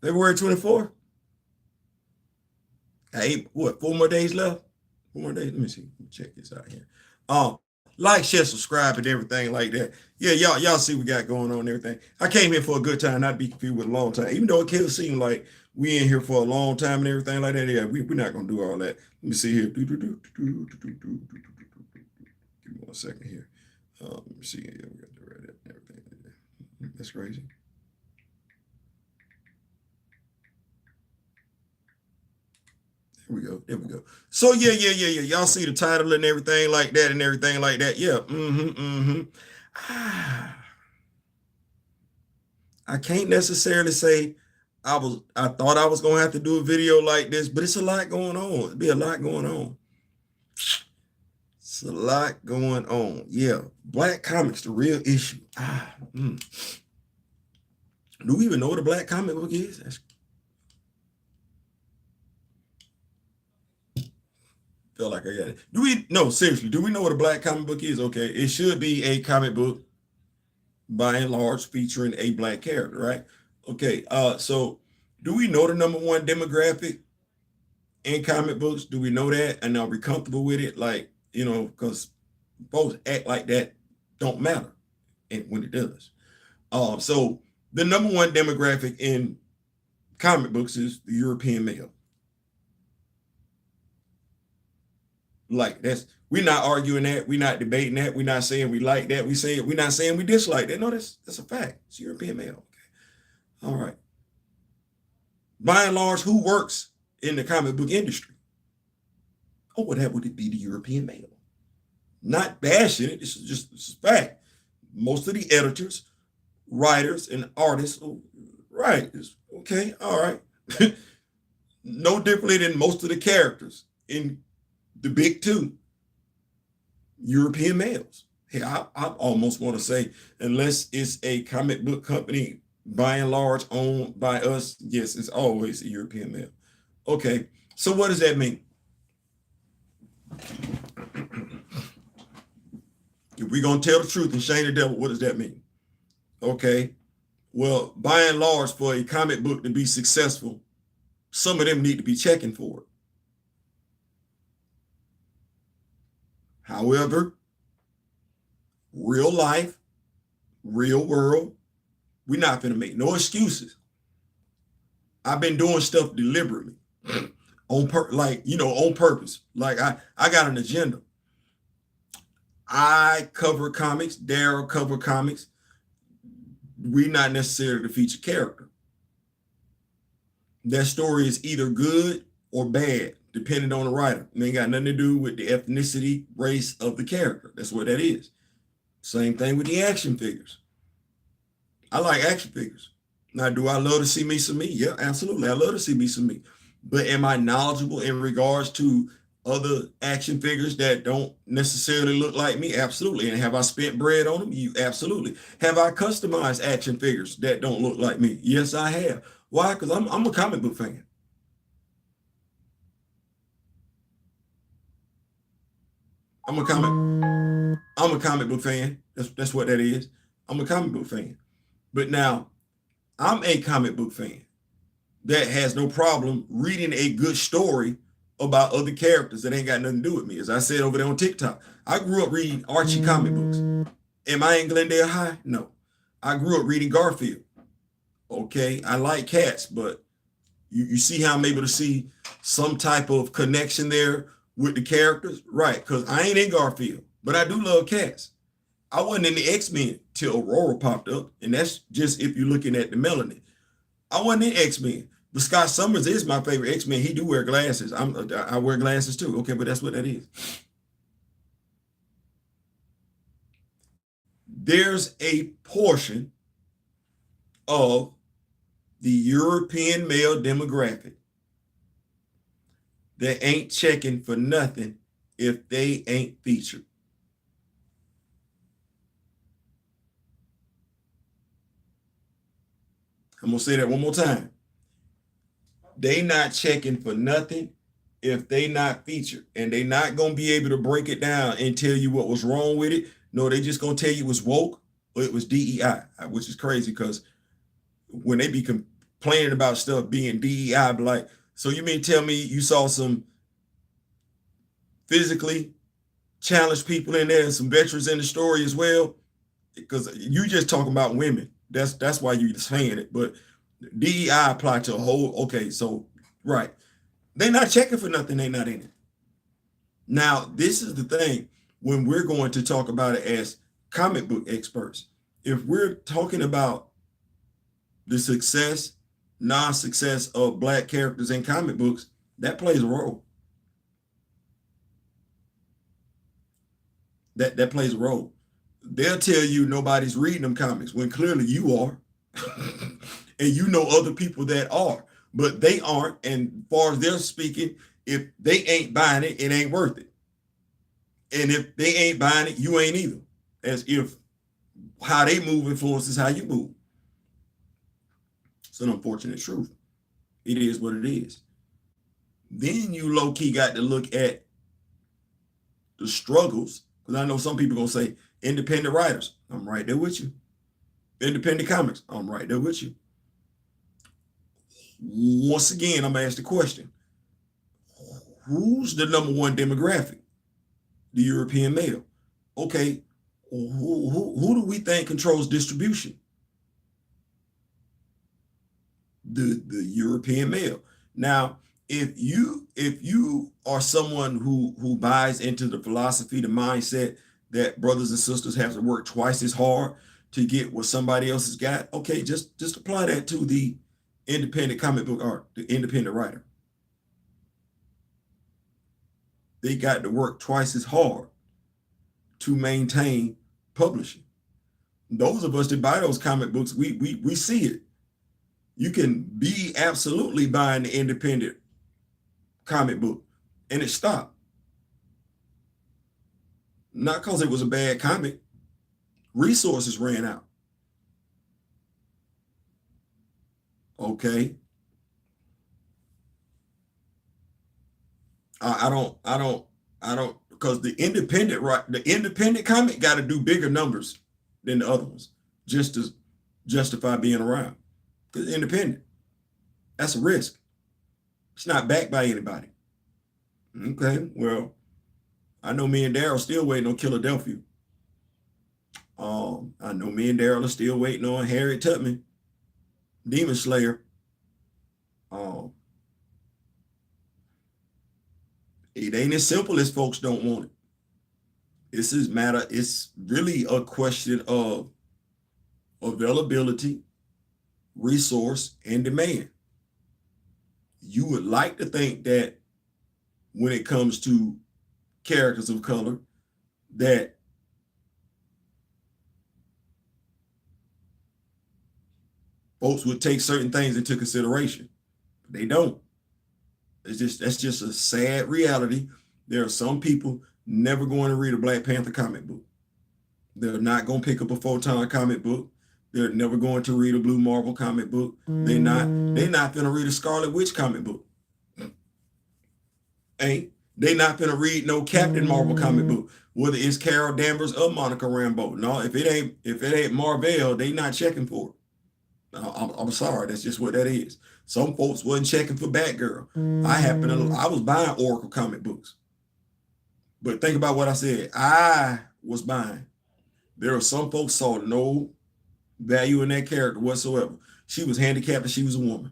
February 24th. Eight, what, 4 more days left? 4 more days. Let me see. Let me check this out here. Like, share, subscribe, and everything like that. Yeah, y'all see what we got going on and everything. I came here for a good time, not to be confused with a long time. Even though it could seem like we in here for a long time and everything like that. Yeah, we're not gonna do all that. Let me see here. Give me 1 second here. Let me see. Yeah, we got the Reddit and everything like that. That's crazy. There we go. There we go. So yeah. Y'all see the title and everything like that and everything like that. Yeah. I can't necessarily say I thought I was gonna have to do a video like this, but it's a lot going on. It'd be a lot going on. It's a lot going on. Yeah. Black comics, the real issue. Do we even know what a black comic book is? Feel like I got it. Do we no seriously? Do we know what a black comic book is? Okay, it should be a comic book by and large featuring a black character, right? Okay, so do we know the number one demographic in comic books? Do we know that? And are we comfortable with it? Like, because folks act like that don't matter and when it does. So the number one demographic in comic books is the European male. Like we're not arguing that, we're not debating that, we're not saying we like that, we're not saying we dislike that. No, that's a fact. It's European male. Okay. All right. By and large, who works in the comic book industry? Oh, well, that would it be the European male. Not bashing it, it's a fact. Most of the editors, writers, and artists, right. Okay, all right. No differently than most of the characters in the big two, European males. Hey, I almost want to say, unless it's a comic book company by and large owned by us, yes, it's always a European male. Okay, so what does that mean? If we're going to tell the truth and shame the devil, what does that mean? Okay, well, by and large, for a comic book to be successful, some of them need to be checking for it. However, real life, real world, we're not going to make no excuses. I've been doing stuff deliberately on purpose. Like I got an agenda. I cover comics. Daryl cover comics. We're not necessarily the featured character. That story is either good or bad, depending on the writer. It ain't got nothing to do with the ethnicity, race of the character. That's what that is. Same thing with the action figures. I like action figures. Now, do I love to see me some me? Yeah, absolutely. I love to see me some me. But am I knowledgeable in regards to other action figures that don't necessarily look like me? Absolutely. And have I spent bread on them? You absolutely. Have I customized action figures that don't look like me? Yes, I have. Why? Because I'm a comic book fan. I'm a comic book fan. That's what that is. I'm a comic book fan. But now I'm a comic book fan that has no problem reading a good story about other characters that ain't got nothing to do with me. As I said over there on TikTok, I grew up reading Archie comic books. Am I in Glendale High? No. I grew up reading Garfield. Okay, I like cats, but you see how I'm able to see some type of connection there with the characters? Right, because I ain't in Garfield, but I do love cats. I wasn't in the X-Men till Aurora popped up, and that's just if you're looking at the melanin. I wasn't in X-Men, but Scott Summers is my favorite X-Men. He do wear glasses. I wear glasses too. Okay, but that's what that is. There's a portion of the European male demographic that ain't checking for nothing if they ain't featured. I'm gonna say that one more time. They not checking for nothing if they not featured, and they not gonna be able to break it down and tell you what was wrong with it. No, they just gonna tell you it was woke or it was DEI, which is crazy because when they be complaining about stuff being DEI, but like, so you mean tell me you saw some physically challenged people in there and some veterans in the story as well? Because you just talking about women. That's why you saying it. But DEI apply to a whole. Okay, so right, they're not checking for nothing. They're not in it. Now, this is the thing when we're going to talk about it as comic book experts. If we're talking about the success, non-success of Black characters in comic books, that plays a role. That plays a role. They'll tell you nobody's reading them comics when clearly you are. And you know other people that are, but they aren't. And as far as they're speaking, if they ain't buying it, it ain't worth it. And if they ain't buying it, you ain't either. As if how they move influences how you move. It's an unfortunate truth. It is what it is. Then you low-key got to look at the struggles, because I know some people gonna say independent writers. I'm right there with you. Independent comics. I'm right there with you. Once again, I'm gonna ask the question: who's the number one demographic? The European male. Okay, who do we think controls distribution? The European male. Now, if you are someone who buys into the philosophy, the mindset that brothers and sisters have to work twice as hard to get what somebody else has got, okay, just apply that to the independent comic book art, the independent writer. They got to work twice as hard to maintain publishing. Those of us that buy those comic books, we see it. You can be absolutely buying the independent comic book and it stopped. Not because it was a bad comic. Resources ran out. Okay. I don't, because the independent comic got to do bigger numbers than the other ones just to justify being around. Because independent, that's a risk. It's not backed by anybody. Okay, well, I know me and Daryl still waiting on Philadelphia. I know me and Daryl are still waiting on Harriet Tubman, Demon Slayer. It ain't as simple as folks don't want it. It's really a question of availability, resource, and demand. You would like to think that when it comes to characters of color, that folks would take certain things into consideration. They don't. That's just a sad reality. There are some people never going to read a Black Panther comic book. They're not going to pick up a Photon comic book. They're never going to read a Blue Marvel comic book. They're not going to read a Scarlet Witch comic book. They not going to read no Captain Marvel comic book, whether it's Carol Danvers or Monica Rambeau. No, if it ain't Marvel, they not checking for it. I'm sorry, that's just what that is. Some folks wasn't checking for Batgirl. I was buying Oracle comic books. But think about what I said. I was buying. There are some folks saw no value in that character whatsoever. She was handicapped and she was a woman.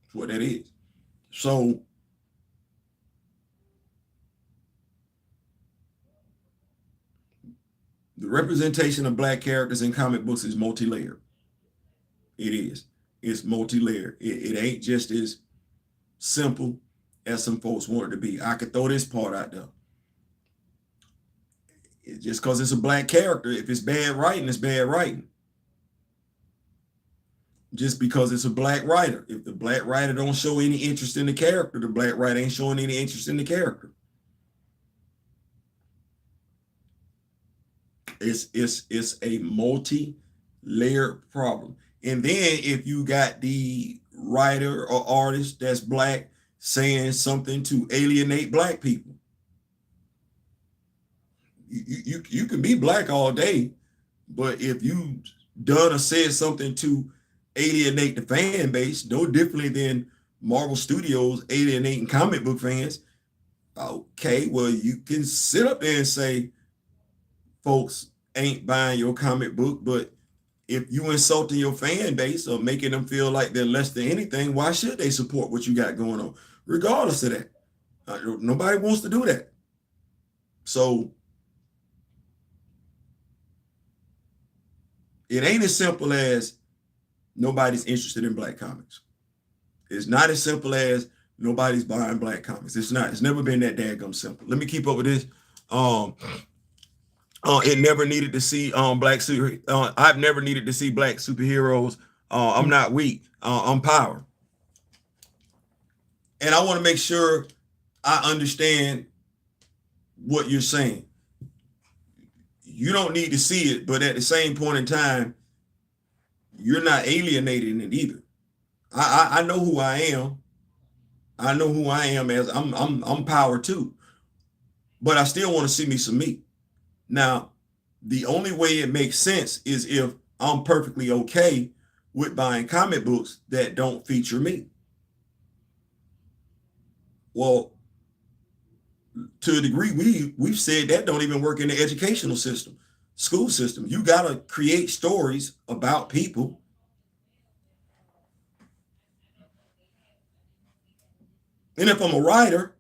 That's what that is. So the representation of Black characters in comic books is multi-layered. It is. It's multi-layered. It ain't just as simple as some folks want it to be. I could throw this part out there. It's just because it's a Black character, if it's bad writing, it's bad writing. Just because it's a Black writer. If the Black writer don't show any interest in the character, the Black writer ain't showing any interest in the character. It's a multi-layered problem. And then if you got the writer or artist that's Black saying something to alienate Black people, you can be Black all day, but if you done or said something to alienate the fan base, no differently than Marvel Studios alienating comic book fans. Okay, well, you can sit up there and say folks ain't buying your comic book, but if you insulting your fan base or making them feel like they're less than anything, why should they support what you got going on, regardless of that? Nobody wants to do that. So it ain't as simple as nobody's interested in black comics. It's not as simple as nobody's buying black comics. It's not. It's never been that daggum simple. Let me keep up with this. It never needed to see black super. I've never needed to see black superheroes. I'm not weak. I'm power. And I want to make sure I understand what you're saying. You don't need to see it, but at the same point in time, you're not alienating it either. I know who I am. I know who I am as I'm power too. But I still want to see me some meat. Now, the only way it makes sense is if I'm perfectly okay with buying comic books that don't feature me. Well, to a degree, we've said that don't even work in the educational system, school system. You got to create stories about people. And if I'm a writer,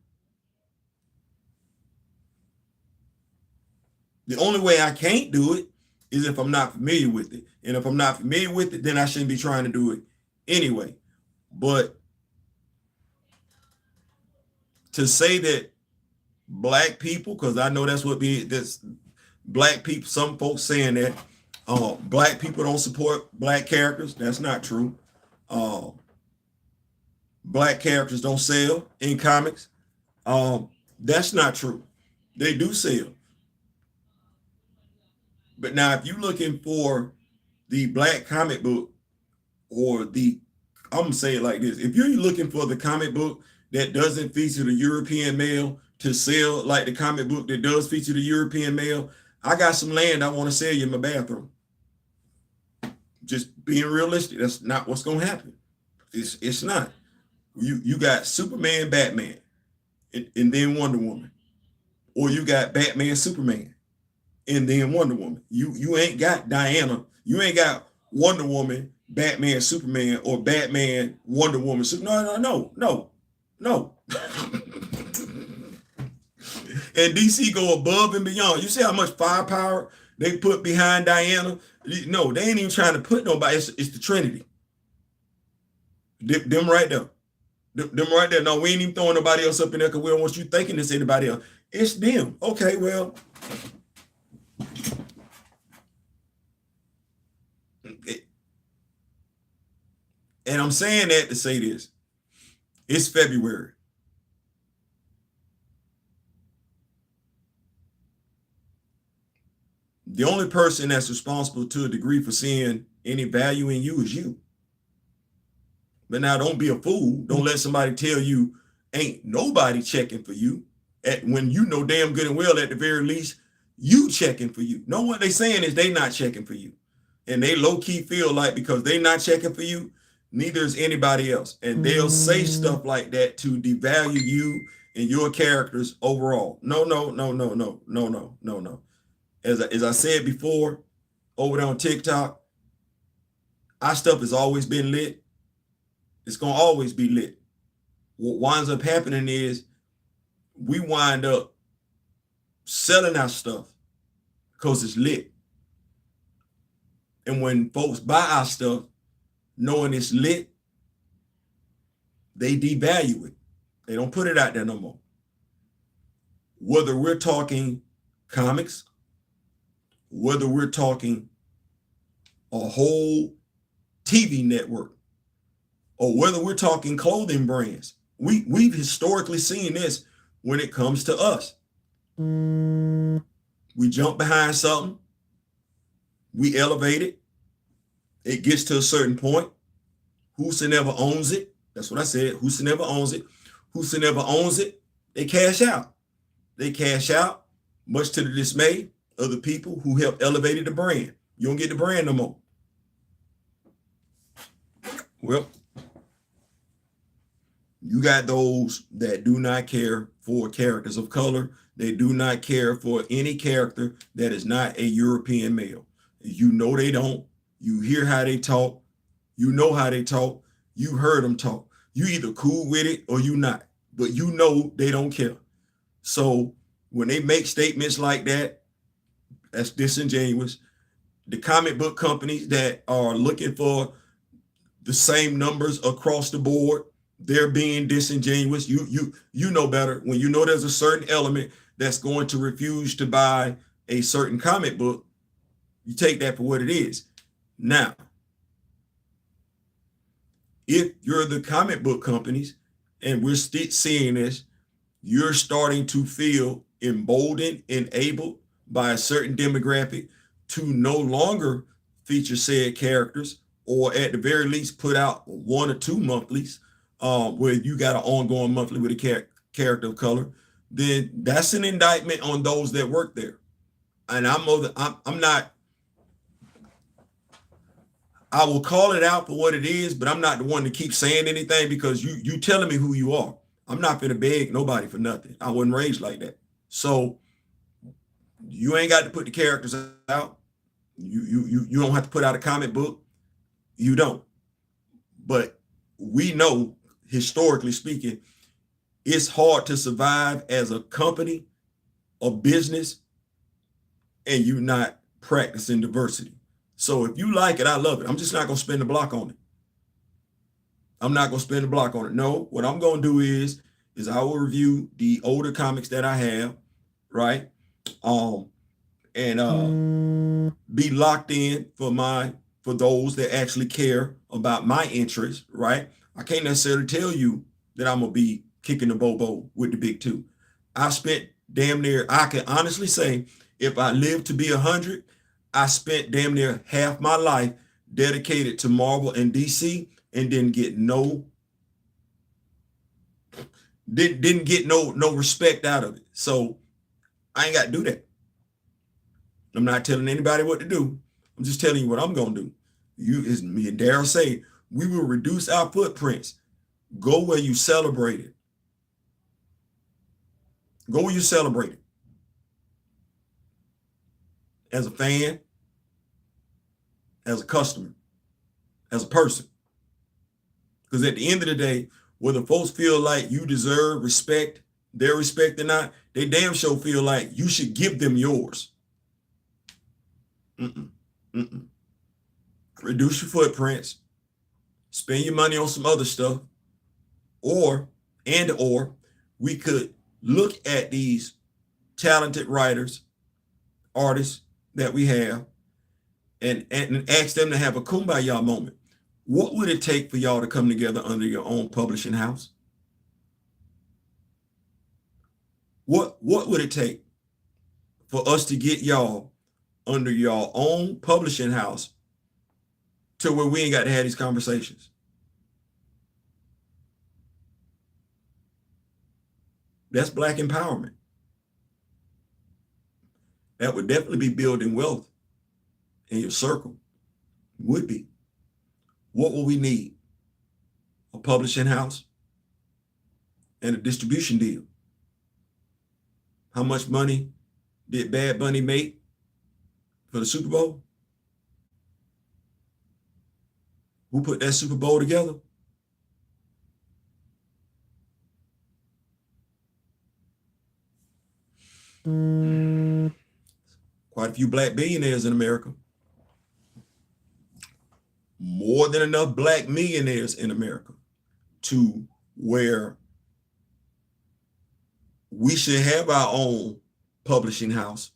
the only way I can't do it is if I'm not familiar with it. And if I'm not familiar with it, then I shouldn't be trying to do it anyway. But to say that black people, because I know that's black people, some folks saying that black people don't support black characters. That's not true. Black characters don't sell in comics. That's not true. They do sell. But now, if you're looking for the black comic book or I'm going to say it like this. If you're looking for the comic book that doesn't feature the European male to sell like the comic book that does feature the European male, I got some land I want to sell you in my bathroom. Just being realistic, that's not what's going to happen. It's not. You got Superman, Batman, and then Wonder Woman. Or you got Batman, Superman, and then Wonder Woman. You ain't got Diana. You ain't got Wonder Woman, Batman, Superman, or Batman, Wonder Woman. No. And DC go above and beyond. You see how much firepower they put behind Diana? No, they ain't even trying to put nobody. It's the Trinity. Them right there. Them right there. No, we ain't even throwing nobody else up in there because we don't want you thinking it's anybody else. It's them. Okay, well. And I'm saying that to say this. It's February. The only person that's responsible to a degree for seeing any value in you is you. But now don't be a fool. Don't let somebody tell you ain't nobody checking for you when you know damn good and well at the very least you checking for you. No, what they saying is they not checking for you. And they low-key feel like because they not checking for you, neither is anybody else. And they'll say stuff like that to devalue you and your characters overall. No. As I said before, over there on TikTok, our stuff has always been lit. It's going to always be lit. What winds up happening is we wind up selling our stuff because it's lit. And when folks buy our stuff, knowing it's lit, they devalue it. They don't put it out there no more. Whether we're talking comics, whether we're talking a whole TV network, or whether we're talking clothing brands, we've historically seen this when it comes to us. We jump behind something, we elevate it, it gets to a certain point. Whosoever owns it, that's what I said, whosoever owns it, they cash out. They cash out, much to the dismay of the people who helped elevated the brand. You don't get the brand no more. Well, you got those that do not care for characters of color. They do not care for any character that is not a European male. You know they don't. You hear how they talk. You know how they talk. You heard them talk. You either cool with it or you not. But you know they don't care. So when they make statements like that, that's disingenuous. The comic book companies that are looking for the same numbers across the board, they're being disingenuous. You know better. When you know there's a certain element that's going to refuse to buy a certain comic book, you take that for what it is. Now, if you're the comic book companies and we're seeing this, you're starting to feel emboldened, enabled by a certain demographic to no longer feature said characters, or at the very least put out 1 or 2 monthlies where you got an ongoing monthly with a character of color, then that's an indictment on those that work there. And I'm not, I will call it out for what it is, but I'm not the one to keep saying anything because you telling me who you are. I'm not gonna beg nobody for nothing. I wasn't raised like that. So you ain't got to put the characters out. You don't have to put out a comic book. You don't. But we know, historically speaking, it's hard to survive as a company, a business, and you not practicing diversity. So if you like it, I love it. I'm just not gonna spend the block on it. I'm not gonna spend the block on it. No, what I'm gonna do is I will review the older comics that I have, right? And be locked in for those that actually care about my interests, right? I can't necessarily tell you that I'm gonna be kicking the bobo with the big two. I spent damn near, I can honestly say, if I live to be 100, I spent damn near half my life dedicated to Marvel and DC and didn't get no respect out of it. So I ain't got to do that. I'm not telling anybody what to do. I'm just telling you what I'm gonna do. As me and Daryl say, we will reduce our footprints. Go where you celebrate it. Go where you celebrate it. As a fan, as a customer, as a person. Because at the end of the day, whether folks feel like you deserve respect, their respect or not, they damn sure feel like you should give them yours. Reduce your footprints, spend your money on some other stuff, or we could look at these talented writers, artists that we have, and ask them to have a kumbaya moment. What would it take for y'all to come together under your own publishing house? What would it take for us to get y'all under your own publishing house to where we ain't got to have these conversations? That's Black empowerment. That would definitely be building wealth in your circle. Would be. What will we need? A publishing house and a distribution deal. How much money did Bad Bunny make for the Super Bowl? Who put that Super Bowl together? Quite a few Black billionaires in America. More than enough Black millionaires in America to where we should have our own publishing house.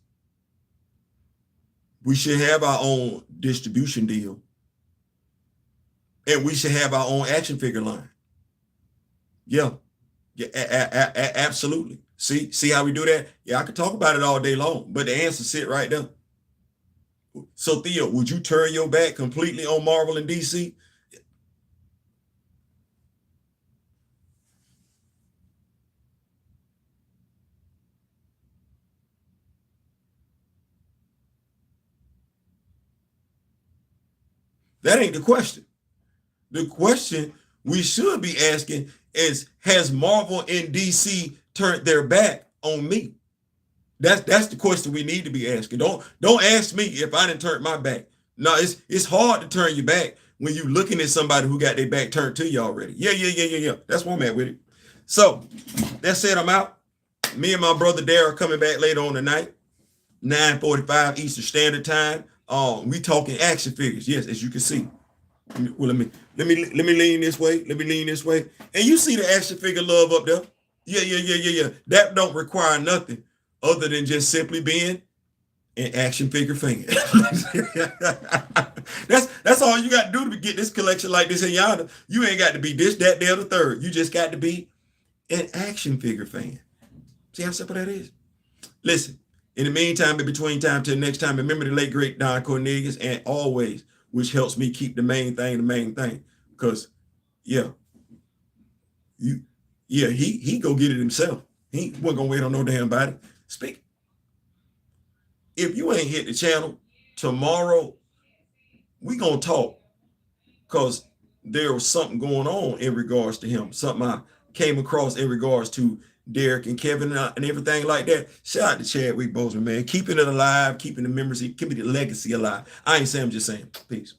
We should have our own distribution deal. And we should have our own action figure line. Yeah, absolutely. See how we do that? Yeah, I could talk about it all day long, but the answer sit right there. So Theo, would you turn your back completely on Marvel and DC? That ain't the question. The question we should be asking is, has Marvel and DC turned their back on me? That's the question we need to be asking. Don't ask me if I didn't turn my back. No, it's hard to turn your back when you're looking at somebody who got their back turned to you already. Yeah. That's where I'm at with it. So that said, I'm out. Me and my brother Darryl coming back later on tonight, 9:45 Eastern Standard Time. We talking action figures. Yes, as you can see. Well, let me lean this way. Let me lean this way. And you see the action figure love up there. Yeah. That don't require nothing other than just simply being an action figure fan. that's all you got to do to get this collection like this in yonder. You ain't got to be this, that, the other, third. You just got to be an action figure fan. See how simple that is? Listen, in the meantime, in between time till next time, remember the late great Don Cornelius, and always, which helps me keep the main thing. Because he go get it himself. He wasn't gonna wait on no damn body. Speak. If you ain't hit the channel tomorrow, we gonna talk, because there was something going on in regards to him. Something I came across in regards to Derek and Kevin and everything like that. Shout out to Chadwick Boseman, man. Keeping it alive, keeping the memories, keeping the legacy alive. I ain't saying, I'm just saying. Peace.